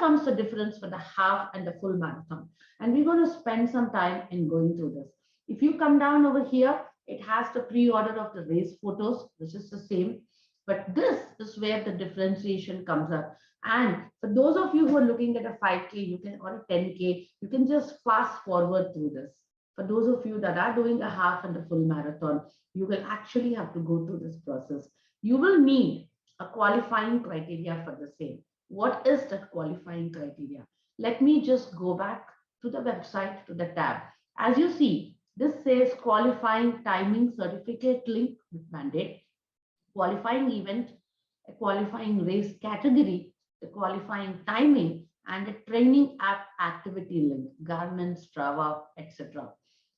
comes the difference for the half and the full marathon. And we're going to spend some time in going through this. If you come down over here, it has the pre-order of the race photos, which is the same. But this is where the differentiation comes up. And for those of you who are looking at a 5K, you can, or a 10K, you can just fast forward through this. For those of you that are doing a half and a full marathon, you will actually have to go through this process. You will need a qualifying criteria for the same. What is that qualifying criteria? Let me just go back to the website, to the tab. As you see, this says qualifying timing certificate link with mandate, qualifying event, a qualifying race category, the qualifying timing, and a training app activity link, Garmin, Strava, etc.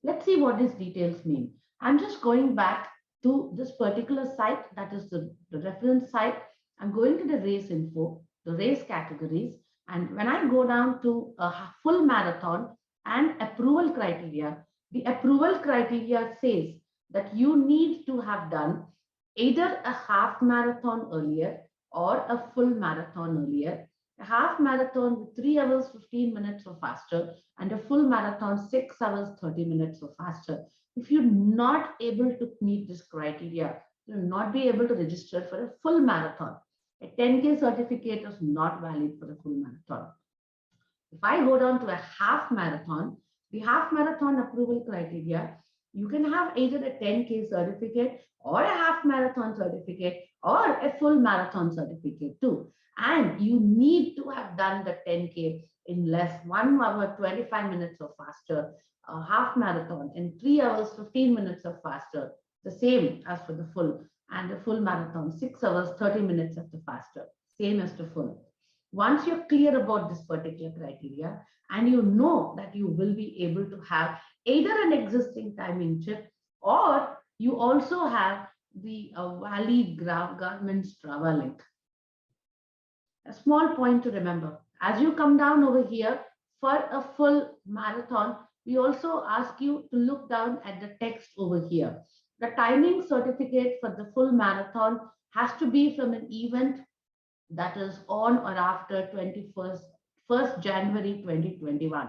Let's see what these details mean. I'm just going back to this particular site, that is the reference site. I'm going to the race info, the race categories, and when I go down to a full marathon and approval criteria, the approval criteria says that you need to have done either a half marathon earlier or a full marathon earlier, a half marathon with 3 hours 15 minutes or faster, and a full marathon 6 hours 30 minutes or faster. If you're not able to meet this criteria, you'll not be able to register for a full marathon. A 10K certificate is not valid for a full marathon. If I go down to a half marathon, the half marathon approval criteria, you can have either a 10K certificate or a half marathon certificate or a full marathon certificate too. And you need to have done the 10K in less 1 hour 25 minutes or faster, a half marathon in 3 hours 15 minutes or faster, the same as for the full, and the full marathon 6 hours 30 minutes of the faster, same as the full. Once you're clear about this particular criteria and you know that you will be able to have either an existing timing chip or you also have the valid Garmin Strava link. A small point to remember, as you come down over here for a full marathon, we also ask you to look down at the text over here. The timing certificate for the full marathon has to be from an event that is on or after 1st January 2021.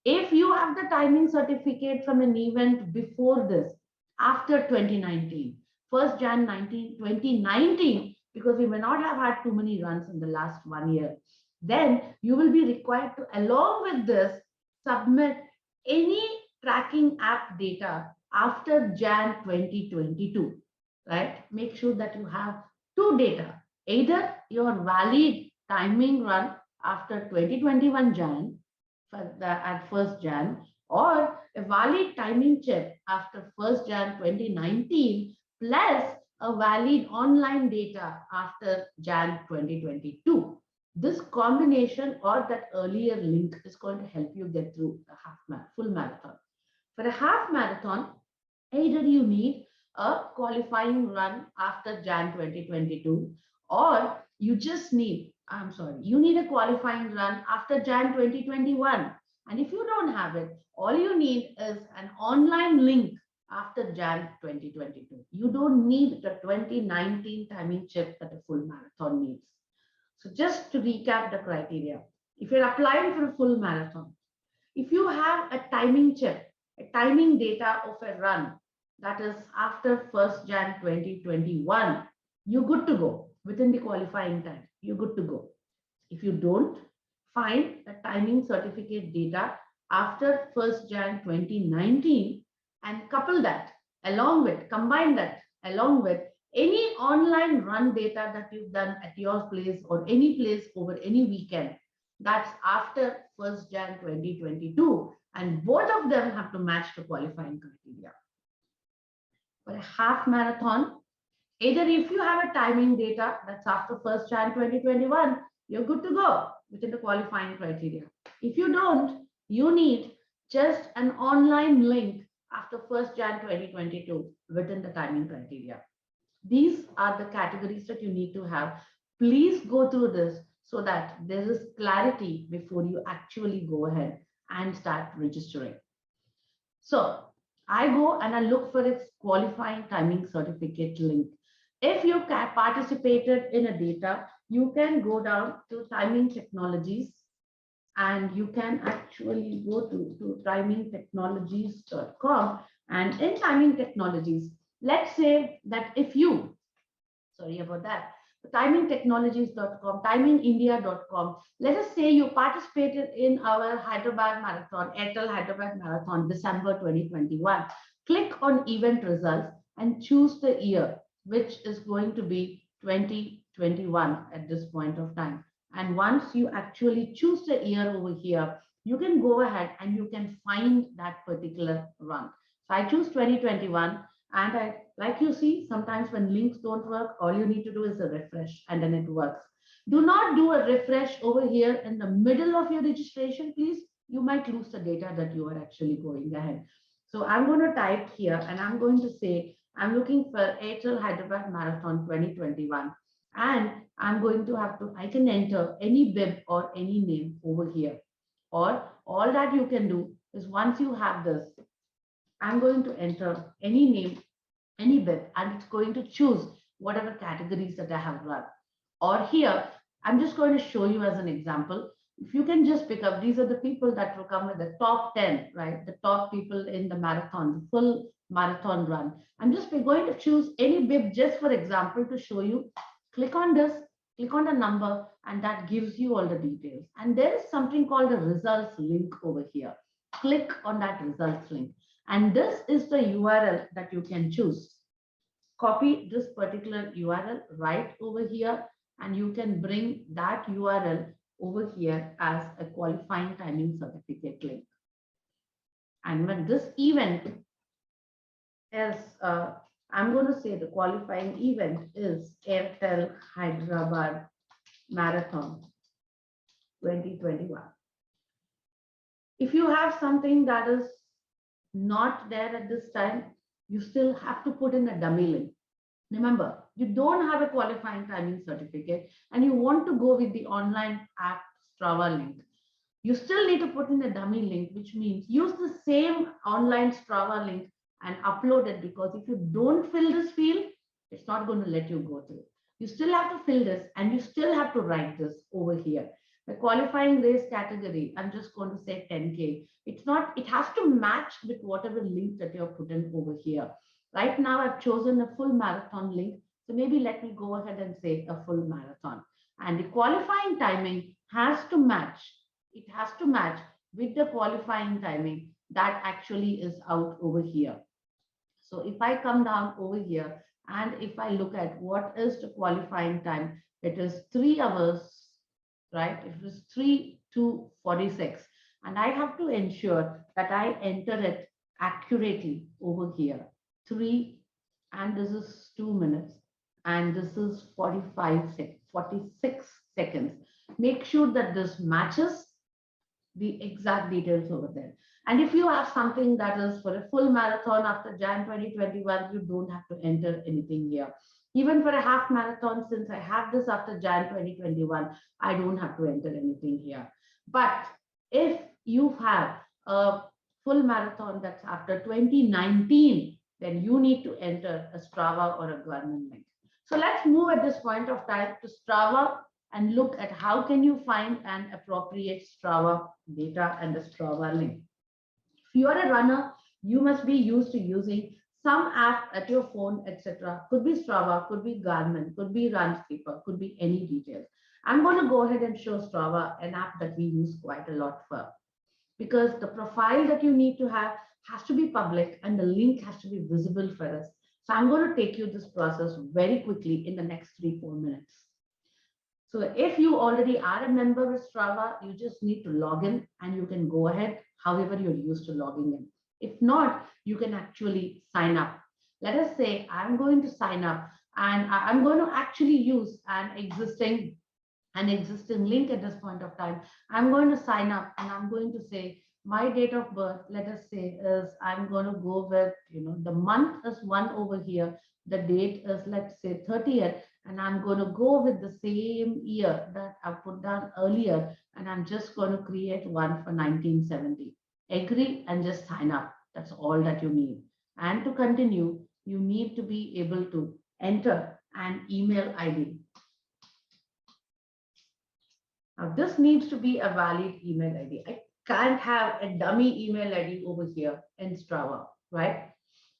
If you have the timing certificate from an event before this, after 2019, 1st Jan 2019, because we may not have had too many runs in the last 1 year, then you will be required to, along with this, submit any tracking app data after Jan 2022, right? Make sure that you have two data, either your valid timing run after 2021 Jan at 1st Jan, or a valid timing check after 1st Jan 2019 plus a valid online data after Jan 2022. This combination or that earlier link is going to help you get through a full marathon. For a half marathon, either you need a qualifying run after Jan 2022, or you just need, you need a qualifying run after Jan 2021. And if you don't have it, all you need is an online link after Jan 2022. You don't need the 2019 timing chip that a full marathon needs. So just to recap the criteria, if you're applying for a full marathon, if you have a timing chip, a timing data of a run that is after 1st Jan 2021, you're good to go within the qualifying time. You're good to go. If you don't, find a timing certificate data after 1st Jan 2019 and couple that along with, combine that along with any online run data that you've done at your place or any place over any weekend that's after 1st Jan 2022, and both of them have to match the qualifying criteria. For a half marathon, either if you have a timing data that's after 1st Jan 2021, you're good to go within the qualifying criteria. If you don't, you need just an online link after 1st Jan 2022 within the timing criteria. These are the categories that you need to have. Please go through this so that there is clarity before you actually go ahead and start registering. So I go and I look for its qualifying timing certificate link. If you participated in a data, you can go down to timing technologies and you can actually go to timingtechnologies.com. And in timing technologies, let's say that if you, sorry about that, timingtechnologies.com, timingindia.com, let us say you participated in our Hyderabad Marathon, Airtel Hyderabad Marathon, December 2021. Click on event results and choose the year, which is going to be 2021 at this point of time. And once you actually choose the year over here, you can go ahead and you can find that particular run. So I choose 2021, and like you see, sometimes when links don't work, all you need to do is a refresh and then it works. Do not do a refresh over here in the middle of your registration, please. You might lose the data that you are actually going ahead. So I'm going to type here and I'm going to say, I'm looking for Airtel Hyderabad Marathon 2021. And I'm going to have to, I can enter any bib or any name over here. Or all that you can do is once you have this, I'm going to enter any name, any bib, and it's going to choose whatever categories that I have run. Or here, I'm just going to show you as an example. If you can just pick up, these are the people that will come with the top 10, right? The top people in the marathon, the full marathon run. I'm just going to choose any bib just for example to show you. Click on this, click on the number, and that gives you all the details. And there is something called a results link over here. Click on that results link. And this is the URL that you can choose. Copy this particular URL right over here, and you can bring that URL over here as a qualifying timing certificate link. And when this event is, I'm going to say the qualifying event is Airtel Hyderabad Marathon 2021. If you have something that is not there at this time, you still have to put in a dummy link. Remember, you don't have a qualifying timing certificate and you want to go with the online app Strava link. You still need to put in a dummy link, which means use the same online Strava link and upload it, because if you don't fill this field, it's not going to let you go through. You still have to fill this and you still have to write this over here. The qualifying race category, I'm just going to say 10K. It's not, it has to match with whatever link that you're put in over here. Right now, I've chosen a full marathon link. So maybe let me go ahead and say a full marathon. And the qualifying timing has to match. It has to match with the qualifying timing that actually is out over here. So if I come down over here and if I look at what is the qualifying time, it is 3 hours, right? It was 3:46. And I have to ensure that I enter it accurately over here. 3, and this is 2 minutes, and this is 46 seconds. Make sure that this matches the exact details over there. And if you have something that is for a full marathon after Jan 2021, you don't have to enter anything here. Even for a half marathon, since I have this after Jan 2021, I don't have to enter anything here. But if you have a full marathon that's after 2019, then you need to enter a Strava or a Garmin link. So let's move at this point of time to Strava and look at how can you find an appropriate Strava data and the Strava link. If you are a runner, you must be used to using some app at your phone, etc. Could be Strava, could be Garmin, could be Runkeeper, could be any details. I'm going to go ahead and show Strava, an app that we use quite a lot for, because the profile that you need to have has to be public and the link has to be visible for us. So I'm going to take you this process very quickly in the next 3-4 minutes. So if you already are a member with Strava, you just need to log in and you can go ahead however you're used to logging in. If not, you can actually sign up. Let us say I'm going to sign up and I'm going to actually use an existing link at this point of time. I'm going to sign up and I'm going to say my date of birth, let us say, is I'm going to go with, the month is 1 over here. The date is, let's say, 30th. And I'm going to go with the same year that I put down earlier. And I'm just going to create one for 1970. Agree and just sign up. That's all that you need. And to continue, you need to be able to enter an email ID. Now, this needs to be a valid email ID. I can't have a dummy email ID over here in Strava, right?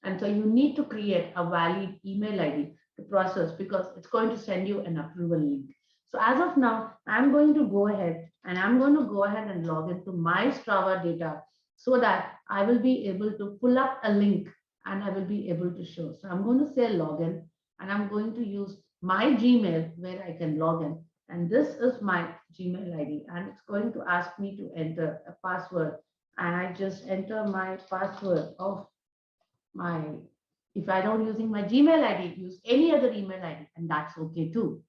And so you need to create a valid email ID to process because it's going to send you an approval link. So as of now, I'm going to go ahead and I'm going to go ahead and log into my Strava data so that I will be able to pull up a link and I will be able to show. So I'm going to say login and I'm going to use my Gmail where I can log in. And this is my Gmail ID and it's going to ask me to enter a password. And I just enter my password of my, if I don't using my Gmail ID, use any other email ID, and that's okay too.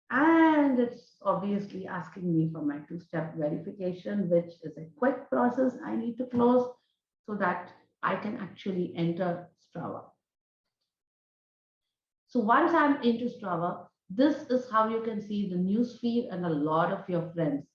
And it's obviously asking me for my two-step verification, which is a quick process I need to close so that I can actually enter Strava. So once I'm into Strava, this is how you can see the news feed and a lot of your friends.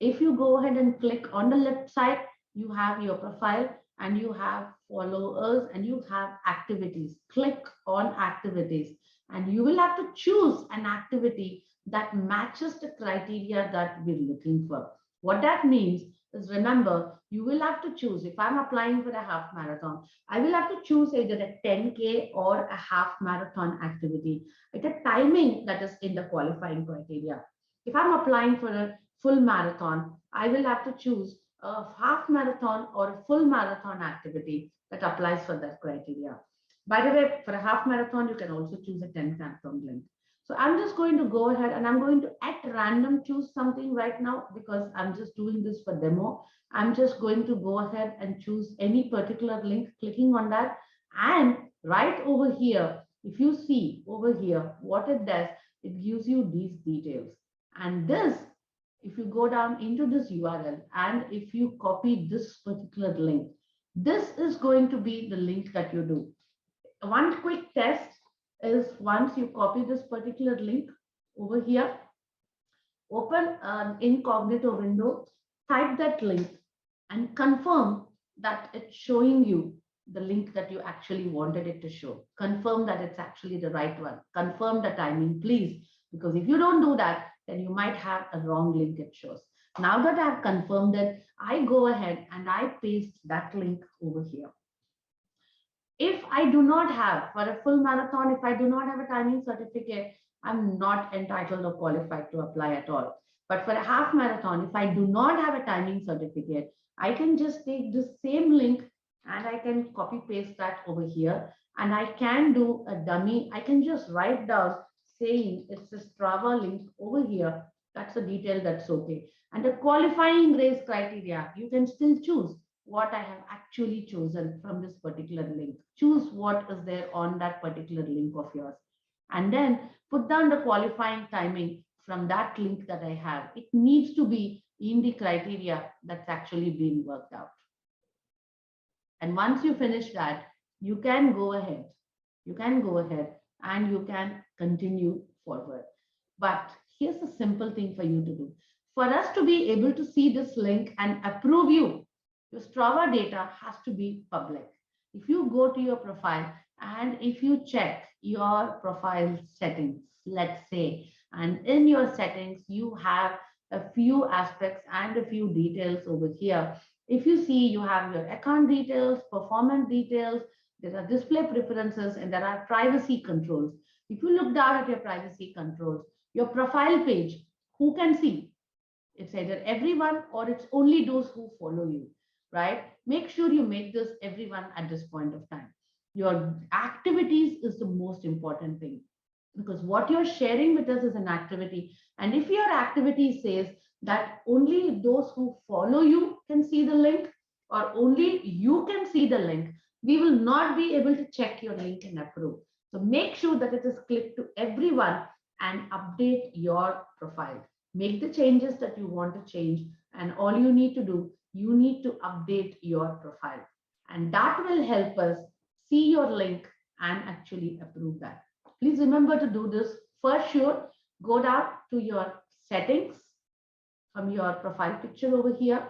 If you go ahead and click on the left side, you have your profile and you have followers and you have activities. Click on activities and you will have to choose an activity that matches the criteria that we're looking for. What that means is, remember, you will have to choose. If I'm applying for a half marathon, I will have to choose either a 10K or a half marathon activity at a timing that is in the qualifying criteria. If I'm applying for a full marathon, I will have to choose a half marathon or a full marathon activity that applies for that criteria. By the way, for a half marathon, you can also choose a 10 marathon length. So I'm just going to go ahead and I'm going to at random choose something right now because I'm just doing this for demo. I'm just going to go ahead and choose any particular link, clicking on that. And right over here, if you see over here, what it does, it gives you these details. And this, if you go down into this URL and if you copy this particular link, this is going to be the link that you do. One quick test is once you copy this particular link over here, open an incognito window, type that link and confirm that it's showing you the link that you actually wanted it to show. Confirm that it's actually the right one. Confirm the timing, please, because if you don't do that, then you might have a wrong link it shows. Now that I've confirmed it, I go ahead and I paste that link over here. If I do not have, for a full marathon, if I do not have a timing certificate, I'm not entitled or qualified to apply at all. But for a half marathon, if I do not have a timing certificate, I can just take the same link and I can copy paste that over here. And I can do a dummy. I can just write down saying it's a Strava link over here. That's a detail that's okay. And the qualifying race criteria, you can still choose what I have actually chosen from this particular link. Choose what is there on that particular link of yours. And then put down the qualifying timing from that link that I have. It needs to be in the criteria that's actually being worked out. And once you finish that, you can go ahead. You can go ahead and you can continue forward. But here's a simple thing for you to do. For us to be able to see this link and approve you, your Strava data has to be public. If you go to your profile and if you check your profile settings, let's say, and in your settings, you have a few aspects and a few details over here. If you see, you have your account details, performance details, there are display preferences, and there are privacy controls. If you look down at your privacy controls, your profile page, who can see? It's either everyone or it's only those who follow you, right? Make sure you make this everyone at this point of time. Your activities is the most important thing because what you're sharing with us is an activity. And if your activity says that only those who follow you can see the link or only you can see the link, we will not be able to check your link and approve. So make sure that it is clicked to everyone and update your profile. Make the changes that you want to change. And all you need to do, you need to update your profile. And that will help us see your link and actually approve that. Please remember to do this. For sure, go down to your settings from your profile picture over here.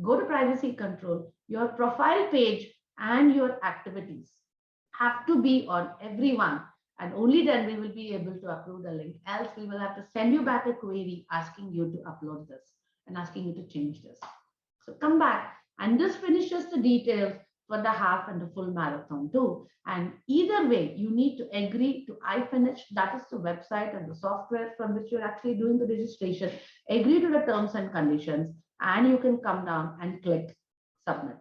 Go to privacy control. Your profile page and your activities have to be on everyone And only then we will be able to approve the link. Else we will have to send you back a query asking you to upload this and asking you to change this. So come back, and this finishes the details for the half and the full marathon too. And either way, you need to agree to iFinish, that is the website and the software from which you're actually doing the registration, agree to the terms and conditions, and you can come down and click submit.